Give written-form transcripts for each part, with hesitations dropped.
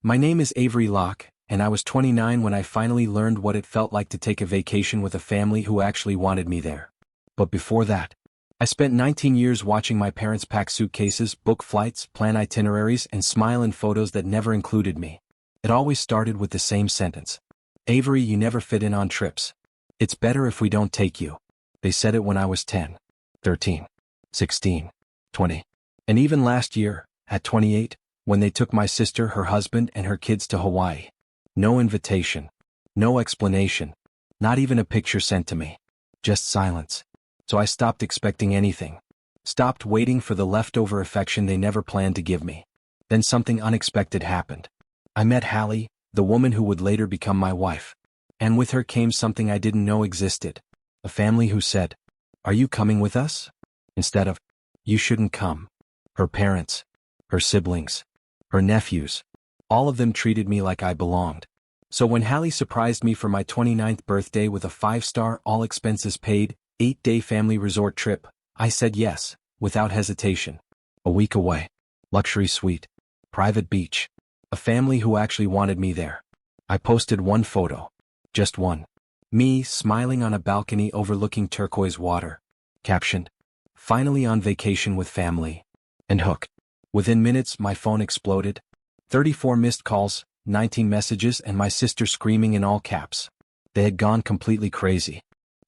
My name is Avery Locke, and I was 29 when I finally learned what it felt like to take a vacation with a family who actually wanted me there. But before that, I spent 19 years watching my parents pack suitcases, book flights, plan itineraries, and smile in photos that never included me. It always started with the same sentence. Avery, you never fit in on trips. It's better if we don't take you. They said it when I was 10, 13, 16, 20. And even last year, at 28, when they took my sister, her husband, and her kids to Hawaii. No invitation. No explanation. Not even a picture sent to me. Just silence. So I stopped expecting anything. Stopped waiting for the leftover affection they never planned to give me. Then something unexpected happened. I met Hallie, the woman who would later become my wife. And with her came something I didn't know existed. A family who said, "Are you coming with us?" Instead of, "You shouldn't come." Her parents. Her siblings. Her nephews. All of them treated me like I belonged. So when Hallie surprised me for my 29th birthday with a 5-star, all-expenses-paid, 8-day family resort trip, I said yes, without hesitation. A week away. Luxury suite. Private beach. A family who actually wanted me there. I posted one photo. Just one. Me smiling on a balcony overlooking turquoise water. Captioned, "Finally on vacation with family." And hooked. Within minutes, my phone exploded. 34 missed calls, 19 messages, and my sister screaming in all caps. They had gone completely crazy.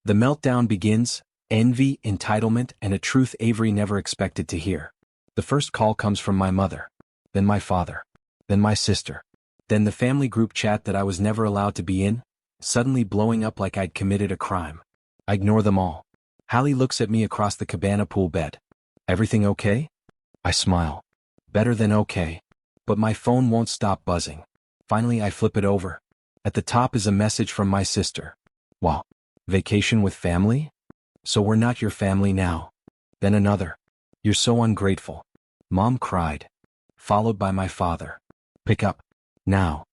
The meltdown begins, envy, entitlement, and a truth Avery never expected to hear. The first call comes from my mother. Then my father. Then my sister. Then the family group chat that I was never allowed to be in, suddenly blowing up like I'd committed a crime. I ignore them all. Hallie looks at me across the cabana pool bed. "Everything okay?" I smile. Better than okay. But my phone won't stop buzzing. Finally I flip it over. At the top is a message from my sister. "Wow. Vacation with family? So we're not your family now." Then another. "You're so ungrateful." Mom cried. Followed by my father. "Pick up. Now."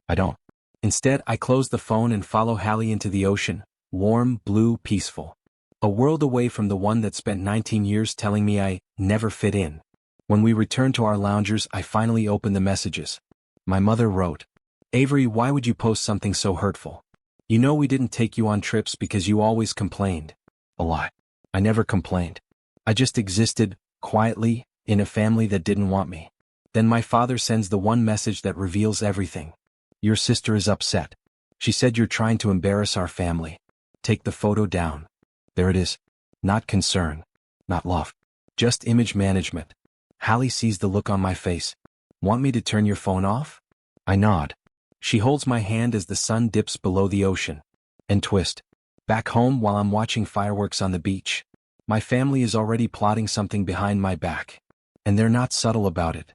I don't. Instead, I close the phone and follow Hallie into the ocean, warm, blue, peaceful. A world away from the one that spent 19 years telling me I never fit in. When we returned to our loungers, I finally opened the messages. My mother wrote, "Avery, why would you post something so hurtful? You know we didn't take you on trips because you always complained." A lie. I never complained. I just existed, quietly, in a family that didn't want me. Then my father sends the one message that reveals everything. "Your sister is upset. She said you're trying to embarrass our family. Take the photo down." There it is. Not concern. Not love. Just image management. Hallie sees the look on my face. "Want me to turn your phone off?" I nod. She holds my hand as the sun dips below the ocean. And twist. Back home while I'm watching fireworks on the beach. My family is already plotting something behind my back. And they're not subtle about it.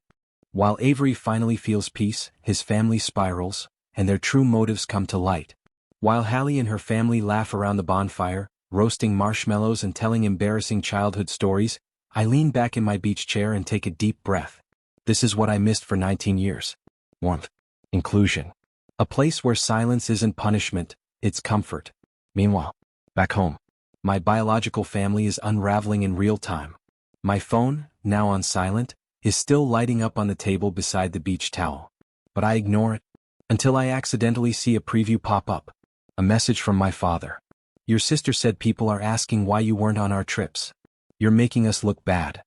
While Avery finally feels peace, his family spirals, and their true motives come to light. While Hallie and her family laugh around the bonfire, roasting marshmallows and telling embarrassing childhood stories, I lean back in my beach chair and take a deep breath. This is what I missed for 19 years. Warmth. Inclusion. A place where silence isn't punishment, it's comfort. Meanwhile, back home, my biological family is unraveling in real time. My phone, now on silent, is still lighting up on the table beside the beach towel. But I ignore it, until I accidentally see a preview pop up. A message from my father. "Your sister said people are asking why you weren't on our trips. You're making us look bad."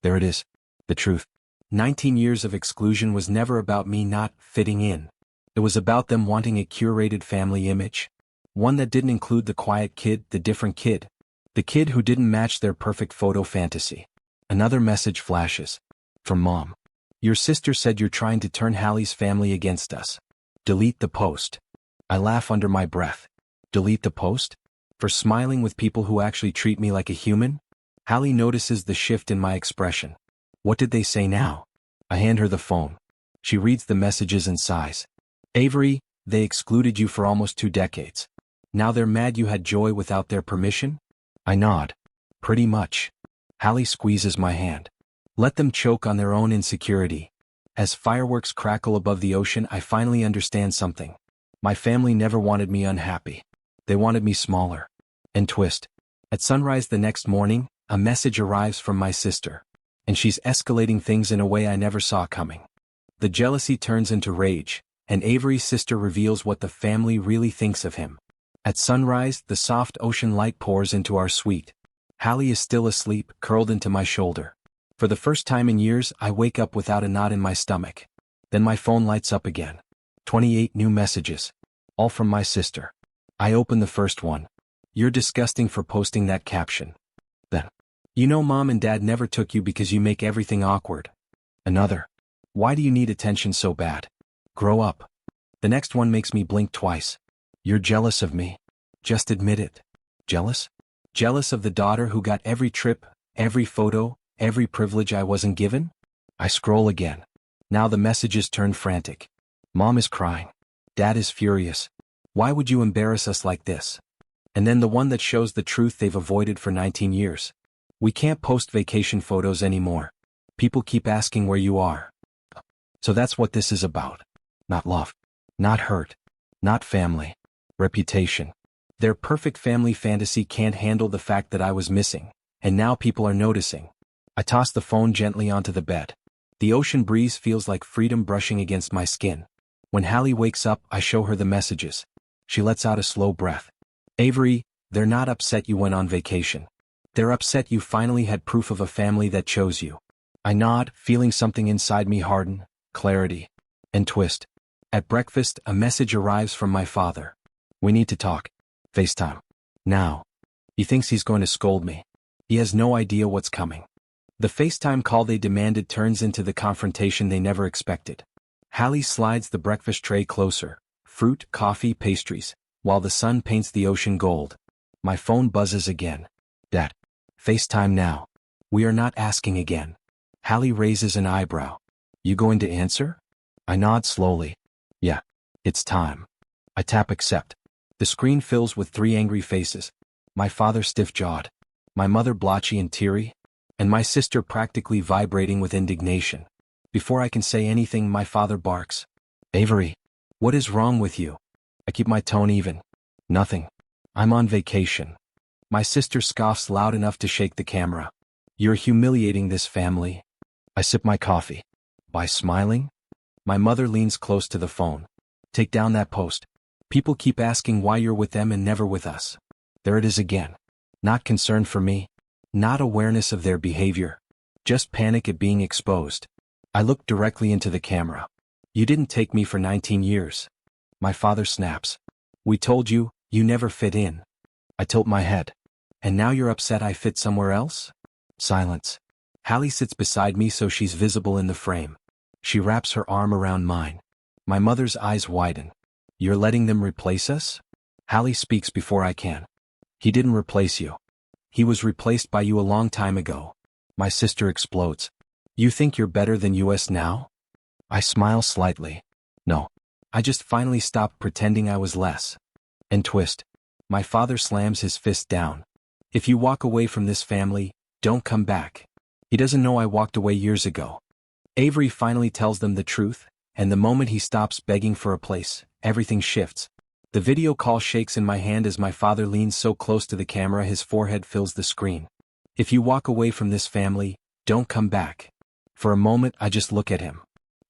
There it is. The truth. 19 years of exclusion was never about me not fitting in. It was about them wanting a curated family image. One that didn't include the quiet kid, the different kid. The kid who didn't match their perfect photo fantasy. Another message flashes. From Mom. "Your sister said you're trying to turn Hallie's family against us. Delete the post." I laugh under my breath. Delete the post? For smiling with people who actually treat me like a human? Hallie notices the shift in my expression. What did they say now? I hand her the phone. She reads the messages and sighs. "Avery, they excluded you for almost 2 decades. Now they're mad you had joy without their permission?" I nod. "Pretty much." Hallie squeezes my hand. "Let them choke on their own insecurity." As fireworks crackle above the ocean, I finally understand something. My family never wanted me unhappy. They wanted me smaller. And twist. At sunrise the next morning, a message arrives from my sister. And she's escalating things in a way I never saw coming. The jealousy turns into rage, and Avery's sister reveals what the family really thinks of him. At sunrise, the soft ocean light pours into our suite. Hallie is still asleep, curled into my shoulder. For the first time in years, I wake up without a knot in my stomach. Then my phone lights up again. 28 new messages. All from my sister. I open the first one. "You're disgusting for posting that caption." Then, "You know Mom and Dad never took you because you make everything awkward." Another. "Why do you need attention so bad? Grow up." The next one makes me blink twice. "You're jealous of me. Just admit it." Jealous? Jealous of the daughter who got every trip, every photo, every privilege I wasn't given? I scroll again. Now the messages turn frantic. Mom is crying. Dad is furious. "Why would you embarrass us like this?" And then the one that shows the truth they've avoided for 19 years. "We can't post vacation photos anymore. People keep asking where you are." So that's what this is about. Not love. Not hurt. Not family. Reputation. Their perfect family fantasy can't handle the fact that I was missing, and now people are noticing. I toss the phone gently onto the bed. The ocean breeze feels like freedom brushing against my skin. When Hallie wakes up, I show her the messages. She lets out a slow breath. "Avery, they're not upset you went on vacation. They're upset you finally had proof of a family that chose you." I nod, feeling something inside me harden, clarity, and twist. At breakfast, a message arrives from my father. "We need to talk. FaceTime. Now." He thinks he's going to scold me. He has no idea what's coming. The FaceTime call they demanded turns into the confrontation they never expected. Hallie slides the breakfast tray closer. Fruit, coffee, pastries, while the sun paints the ocean gold. My phone buzzes again. "Dad. FaceTime now." "We are not asking again." Hallie raises an eyebrow. "You going to answer?" I nod slowly. "Yeah. It's time." I tap accept. The screen fills with 3 angry faces. My father stiff-jawed. My mother blotchy and teary. And my sister practically vibrating with indignation. Before I can say anything, my father barks. "Avery, what is wrong with you?" I keep my tone even. "Nothing. I'm on vacation." My sister scoffs loud enough to shake the camera. "You're humiliating this family." I sip my coffee. "By smiling?" My mother leans close to the phone. "Take down that post. People keep asking why you're with them and never with us." There it is again. Not concern for me. Not awareness of their behavior. Just panic at being exposed. I look directly into the camera. "You didn't take me for 19 years. My father snaps. "We told you, you never fit in." I tilt my head. "And now you're upset I fit somewhere else?" Silence. Hallie sits beside me so she's visible in the frame. She wraps her arm around mine. My mother's eyes widen. "You're letting them replace us?" Hallie speaks before I can. "He didn't replace you. He was replaced by you a long time ago." My sister explodes. "You think you're better than us now?" I smile slightly. "No. I just finally stopped pretending I was less." And twist. My father slams his fist down. "If you walk away from this family, don't come back." He doesn't know I walked away years ago. Avery finally tells them the truth, and the moment he stops begging for a place, everything shifts. The video call shakes in my hand as my father leans so close to the camera his forehead fills the screen. "If you walk away from this family, don't come back." For a moment I just look at him.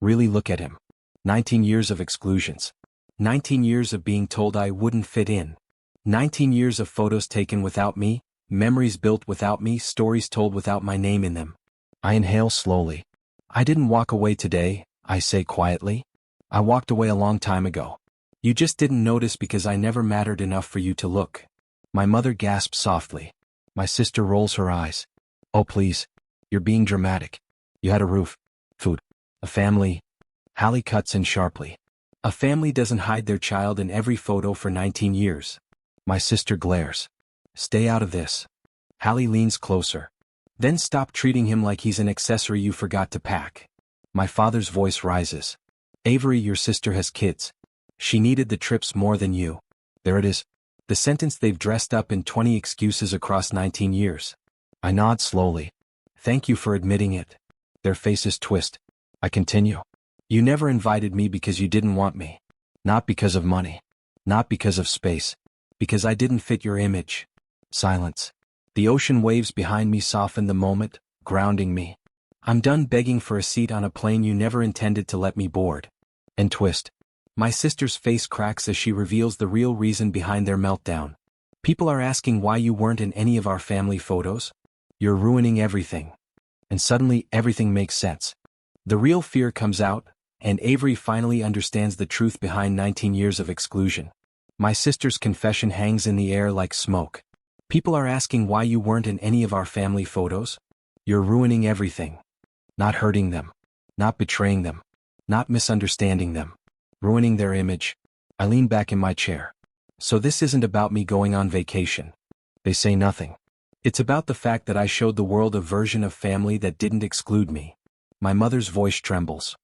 Really look at him. 19 years of exclusions. 19 years of being told I wouldn't fit in. 19 years of photos taken without me, memories built without me, stories told without my name in them. I inhale slowly. "I didn't walk away today," I say quietly. "I walked away a long time ago. You just didn't notice because I never mattered enough for you to look." My mother gasps softly. My sister rolls her eyes. "Oh please. You're being dramatic. You had a roof. Food. A family." Hallie cuts in sharply. "A family doesn't hide their child in every photo for 19 years. My sister glares. "Stay out of this." Hallie leans closer. "Then stop treating him like he's an accessory you forgot to pack." My father's voice rises. "Avery, your sister has kids. She needed the trips more than you." There it is. The sentence they've dressed up in 20 excuses across 19 years. I nod slowly. "Thank you for admitting it." Their faces twist. I continue. "You never invited me because you didn't want me. Not because of money. Not because of space. Because I didn't fit your image." Silence. The ocean waves behind me soften the moment, grounding me. I'm done begging for a seat on a plane you never intended to let me board. And twist. My sister's face cracks as she reveals the real reason behind their meltdown. People are asking why you weren't in any of our family photos. You're ruining everything. And suddenly everything makes sense. The real fear comes out, and Avery finally understands the truth behind 19 years of exclusion. My sister's confession hangs in the air like smoke. People are asking why you weren't in any of our family photos. You're ruining everything. Not hurting them. Not betraying them. Not misunderstanding them. Ruining their image. I lean back in my chair. So this isn't about me going on vacation. They say nothing. It's about the fact that I showed the world a version of family that didn't exclude me. My mother's voice trembles.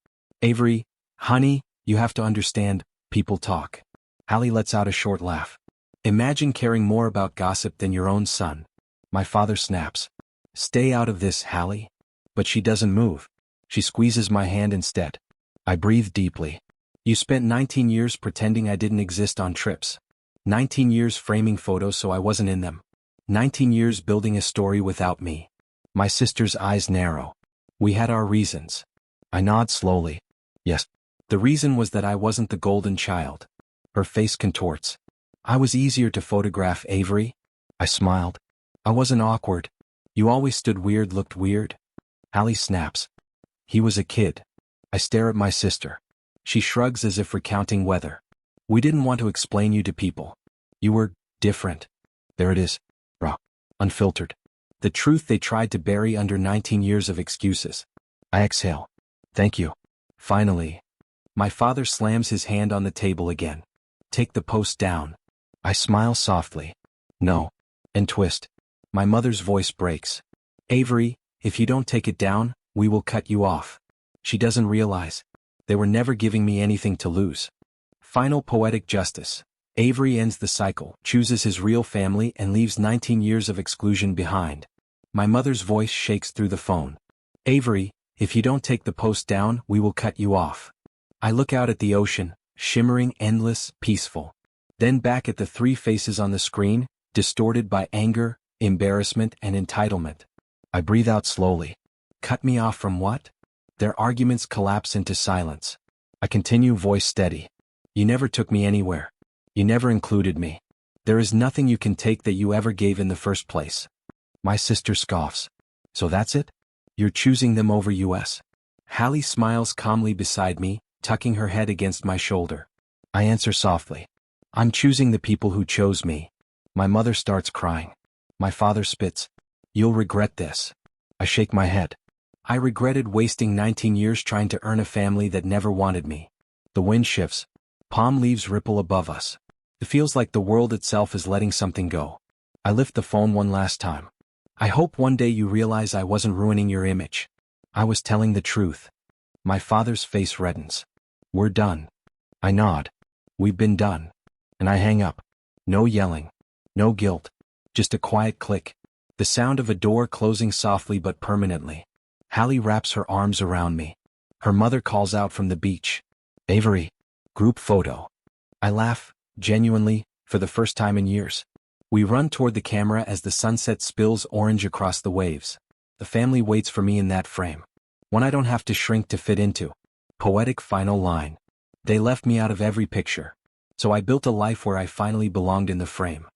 Avery, honey, you have to understand, people talk. Hallie lets out a short laugh. Imagine caring more about gossip than your own son. My father snaps. Stay out of this, Hallie. But she doesn't move. She squeezes my hand instead. I breathe deeply. You spent 19 years pretending I didn't exist on trips. 19 years framing photos so I wasn't in them. 19 years building a story without me. My sister's eyes narrow. We had our reasons. I nod slowly. Yes. The reason was that I wasn't the golden child. Her face contorts. I was easier to photograph, Avery. I smiled. I wasn't awkward. You always stood weird, looked weird. Hallie snaps. He was a kid. I stare at my sister. She shrugs as if recounting weather. We didn't want to explain you to people. You were different. There it is. Raw. Unfiltered. The truth they tried to bury under 19 years of excuses. I exhale. Thank you. Finally. My father slams his hand on the table again. Take the post down. I smile softly. No. And twist. My mother's voice breaks. Avery, if you don't take it down, we will cut you off. She doesn't realize. They were never giving me anything to lose. Final poetic justice. Avery ends the cycle, chooses his real family and leaves 19 years of exclusion behind. My mother's voice shakes through the phone. Avery, if you don't take the post down, we will cut you off. I look out at the ocean, shimmering, endless, peaceful. Then back at the three faces on the screen, distorted by anger, embarrassment, and entitlement. I breathe out slowly. Cut me off from what? Their arguments collapse into silence. I continue, voice steady. You never took me anywhere. You never included me. There is nothing you can take that you ever gave in the first place. My sister scoffs. So that's it? You're choosing them over us? Hallie smiles calmly beside me, tucking her head against my shoulder. I answer softly. I'm choosing the people who chose me. My mother starts crying. My father spits. You'll regret this. I shake my head. I regretted wasting 19 years trying to earn a family that never wanted me. The wind shifts. Palm leaves ripple above us. It feels like the world itself is letting something go. I lift the phone one last time. I hope one day you realize I wasn't ruining your image. I was telling the truth. My father's face reddens. We're done. I nod. We've been done. And I hang up. No yelling. No guilt. Just a quiet click. The sound of a door closing softly but permanently. Hallie wraps her arms around me. Her mother calls out from the beach. Avery. Group photo. I laugh, genuinely, for the first time in years. We run toward the camera as the sunset spills orange across the waves. The family waits for me in that frame. One I don't have to shrink to fit into. Poetic final line. They left me out of every picture. So I built a life where I finally belonged in the frame.